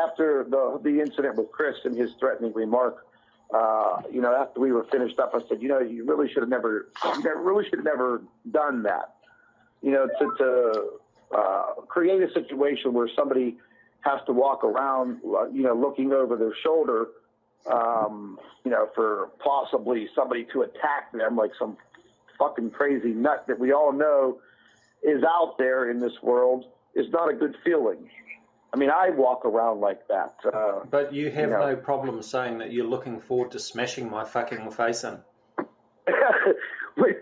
after the incident with Chris and his threatening remark, after we were finished up, I said, you really should have never done that. To create a situation where somebody has to walk around, looking over their shoulder, for possibly somebody to attack them like some fucking crazy nut that we all know is out there in this world is not a good feeling. I mean, I walk around like that. But you have no problem saying that you're looking forward to smashing my fucking face in.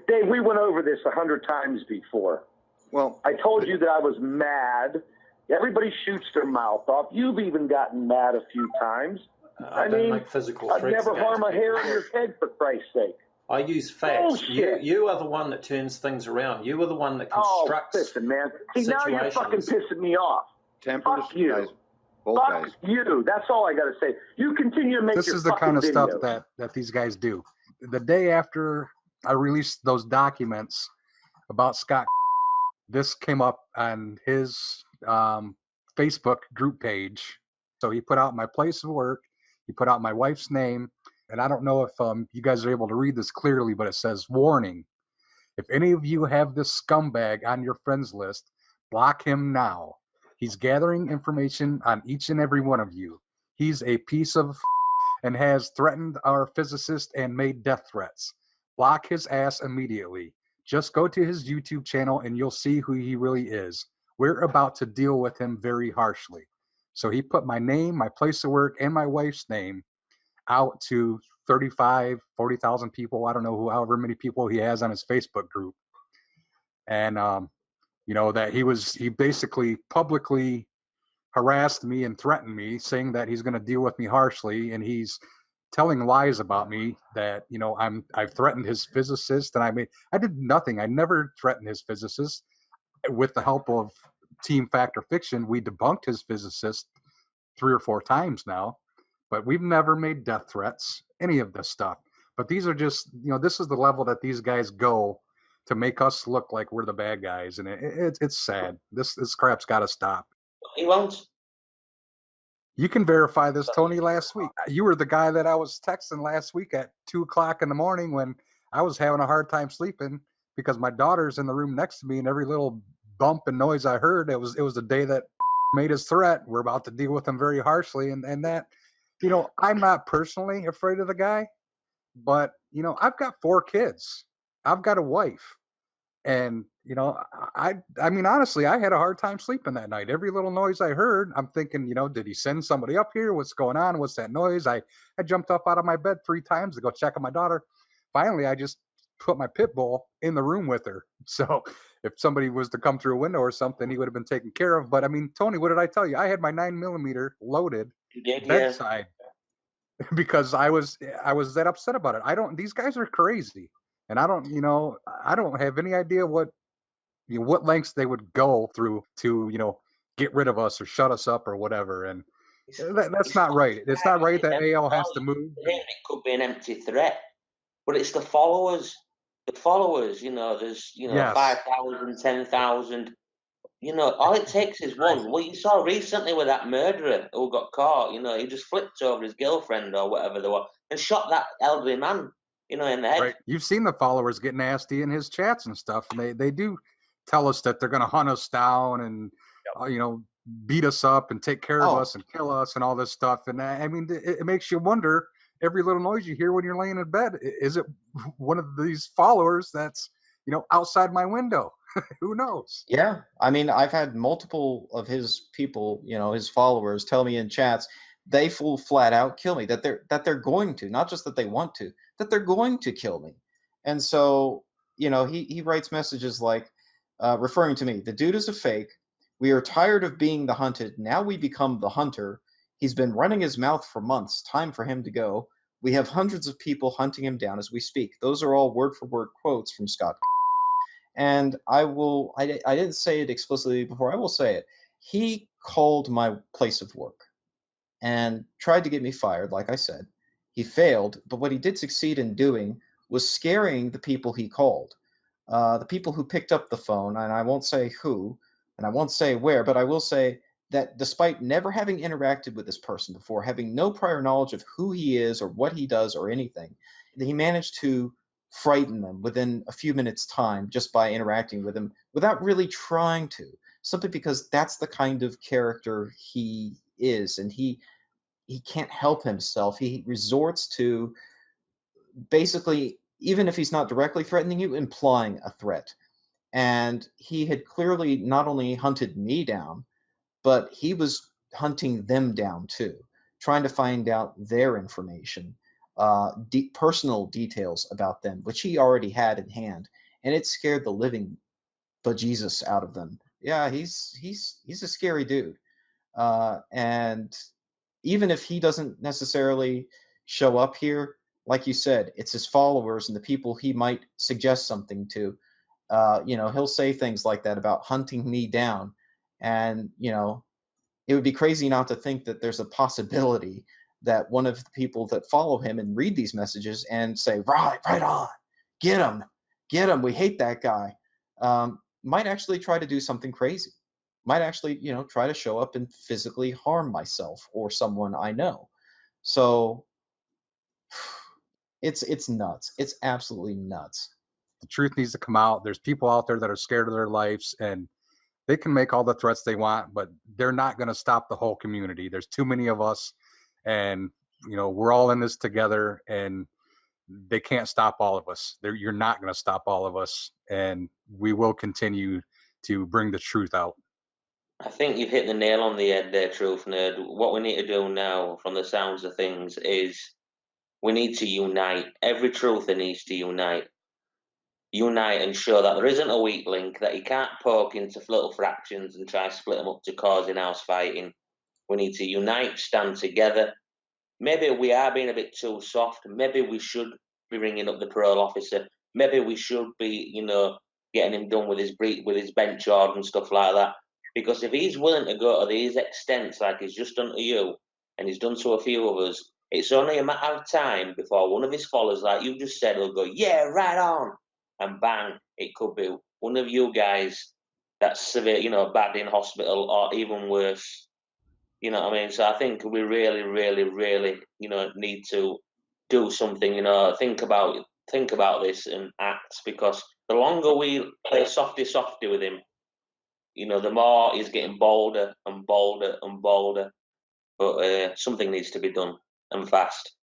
Dave, we went over this 100 times before. Well, I told you that I was mad. Everybody shoots their mouth off. You've even gotten mad a few times. I don't make physical threats. I'd never harm a hair on your head, for Christ's sake. I use facts. You are the one that turns things around. You are the one that constructs listen, man. See, now you're fucking pissing me off. Tempers, Fuck you. guys. Both Fuck guys. you. That's all I got to say. You continue to make this your is the fucking kind of videos. stuff that these guys do. The day after I released those documents about Scott, this came up on his Facebook group page. So he put out my place of work. He put out my wife's name. And I don't know if you guys are able to read this clearly, but it says, warning, if any of you have this scumbag on your friends list, block him now. He's gathering information on each and every one of you. He's a piece of and has threatened our physicist and made death threats. Block his ass immediately. Just go to his YouTube channel and you'll see who he really is. We're about to deal with him very harshly. So he put my name, my place of work, and my wife's name out to 35, 40,000 people. I don't know however many people he has on his Facebook group. And, that he basically publicly harassed me and threatened me, saying that he's going to deal with me harshly. And he's telling lies about me that, I've threatened his physicist, and I did nothing. I never threatened his physicist. With the help of Team Fact or Fiction, we debunked his physicist 3 or 4 times now. But we've never made death threats, any of this stuff. But these are just, this is the level that these guys go to make us look like we're the bad guys. And it's sad. This crap's got to stop. He won't. You can verify this, Tony, last week. You were the guy that I was texting last week at 2 o'clock in the morning when I was having a hard time sleeping because my daughter's in the room next to me, and every little bump and noise I heard, it was the day that made his threat. We're about to deal with him very harshly. And that, I'm not personally afraid of the guy, but, I've got 4 kids. I've got a wife. And, I mean, honestly, I had a hard time sleeping that night. Every little noise I heard, I'm thinking, did he send somebody up here? What's going on? What's that noise? I jumped up out of my bed 3 times to go check on my daughter. Finally, I just put my pit bull in the room with her. So if somebody was to come through a window or something, he would have been taken care of. But I mean, Tony, what did I tell you? I had my 9mm loaded bedside because I was that upset about it. These guys are crazy. And I don't have any idea what lengths they would go through to, get rid of us or shut us up or whatever. And that's not right. It's not right that AL has to move. It could be an empty threat, but it's the followers. The followers, there's, Yes. 5,000, 10,000. All it takes is one. Well, you saw recently with that murderer who got caught, he just flipped over his girlfriend or whatever they were and shot that elderly man, in the head. Right. You've seen the followers get nasty in his chats and stuff. And they do tell us that they're going to hunt us down and, beat us up and take care of us and kill us and all this stuff. And I mean, it makes you wonder every little noise you hear when you're laying in bed. Is it one of these followers that's, outside my window? Who knows? Yeah. I mean, I've had multiple of his people, his followers tell me in chats, they full flat out kill me, that they're going to, not just that they want to, that they're going to kill me. And so, he writes messages like, referring to me, the dude is a fake. We are tired of being the hunted. Now we become the hunter. He's been running his mouth for months. Time for him to go. We have hundreds of people hunting him down as we speak. Those are all word for word quotes from Scott. And I didn't say it explicitly before. I will say it. He called my place of work and tried to get me fired, like I said. He failed, but what he did succeed in doing was scaring the people he called. The people who picked up the phone, and I won't say who, and I won't say where, but I will say that despite never having interacted with this person before, having no prior knowledge of who he is or what he does or anything, he managed to frighten them within a few minutes' time just by interacting with him without really trying to, simply because that's the kind of character he is, and he can't help himself. He resorts to basically, even if he's not directly threatening you, implying a threat. And he had clearly not only hunted me down, but he was hunting them down too, trying to find out their information, personal details about them, which he already had in hand, and it scared the living bejesus out of them. Yeah, he's a scary dude, and even if he doesn't necessarily show up here, like you said, it's his followers and the people he might suggest something to. He'll say things like that about hunting me down, and it would be crazy not to think that there's a possibility that one of the people that follow him and read these messages and say, right on, get him, we hate that guy, might actually try to do something crazy, might actually, try to show up and physically harm myself or someone I know. So it's nuts. It's absolutely nuts. The truth needs to come out. There's people out there that are scared of their lives, and they can make all the threats they want, but they're not going to stop the whole community. There's too many of us, and we're all in this together, and they can't stop all of us. You're not going to stop all of us, and we will continue to bring the truth out. I think you've hit the nail on the head there, Truth Nerd. What we need to do now, from the sounds of things, is we need to unite. Every truther needs to unite. Unite and show that there isn't a weak link, that you can't poke into little fractions and try to split them up to cause in-house fighting. We need to unite, stand together. Maybe we are being a bit too soft. Maybe we should be ringing up the parole officer. Maybe we should be, getting him done with his bench order and stuff like that. Because if he's willing to go to these extents like he's just done to you, and he's done to a few of us, it's only a matter of time before one of his followers, like you just said, will go, yeah, right on. And bang, it could be one of you guys that's severe, bad in hospital, or even worse. You know what I mean? So I think we really, really, really, need to do something. Think about this and act, because the longer we play softy softy with him, the more he's getting bolder and bolder and bolder. But something needs to be done, and fast.